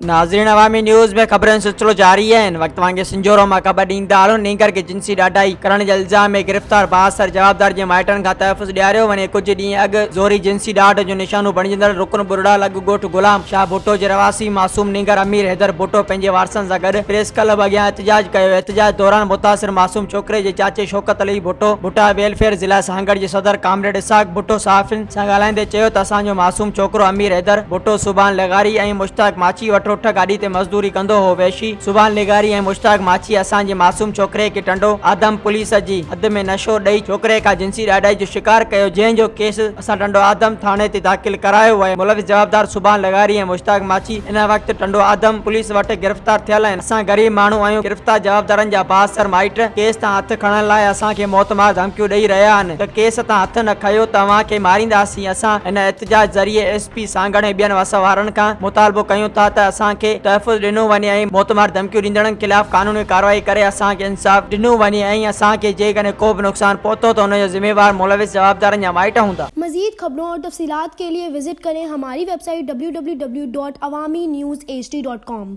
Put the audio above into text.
नाज़रीन, अवामी न्यूज़ में खबरनि सिलसिलो जारी है। वक्त वांगे संजोरो मां ख़बर ॾींदा आहियूं। नींगर के जिनसी ॾाढाई करण जे इल्ज़ाम में गिरफ़्तार 62 जवाबदार जे माइटनि खां तहफ़ुज़ ॾियारियो वञे। कुछ ॾींहं अॻु ज़ोरी जिनसी ॾाढ जो निशानो बणिजंदड़ रुकन बुरड़ा लॻ ॻोठ गुलाम शाह भुट्टो जे रवासी मासूम नींगर अमीर हैदर भुट्टो पंहिंजे वारसनि सां गॾु प्रेस क्लब अॻियां एहतजाज कयो। एहतजाज दौरान मुतासिर मासूम छोकिरे जे चाचे शौकत अली भुट्टो भुट्टा वेलफेयर ज़िला सांगड़ जे सदर कामरेड इसाक भुट्टो सहाफ़ियुनि सां ॻाल्हाईंदे चयो त असांजो मासूम छोकिरो अमीर हैदर भुट्टो सुभान लगारी ऐं मुश्ताक माची वठोठ गाॾी ते मज़दूरी कंदो हो। वैशी सुभान निगारी ऐं मुश्ताक माची असांजे मासूम छोकिरे खे टंडो आदम पुलिस जी हद में नशो ॾेई छोकिरे खां जिनसी ॾाढाई जो शिकार कयो, जंहिंजो केस असां टंडो आदम थाणे ते दाख़िल करायो आहे। मुलविस जवाबदार सुभान लगारी ऐं मुश्ताक माची इन वक़्तु टंडो आदम पुलिस वटि गिरफ़्तार थियल आहिनि। असां ग़रीब माण्हू आहियूं। गिरफ़्तार जवाबदारनि जा 62 माइट केस तां हथ खणण लाइ असांखे मौतमार धमकियूं ॾेई रहिया आहिनि त केस तां हथ न खयो तव्हांखे मारींदासीं। असां इन एहतजाज ज़रिए SP सांगड़ ऐं ॿियनि वसवारनि खां मुतालबो कयूं था त असांखे तहफ़ुज़ ॾिनो वञे ऐं मौतमार धमकियूं ॾींदड़नि ख़िलाफ़ कानूनी कार्रवाई करे असांखे इंसाफ़ ॾिनो वञे ऐं असांखे जेकॾहिं को बि नुक़सान पहुतो त हुनजो ज़िम्मेवार मुलविस जवाबदारनि जा माइट हूंदा। मज़ीद खबरों और तफसीलात के लिए विजिट करें हमारी वेबसाइट www.awamiNewsHD.com।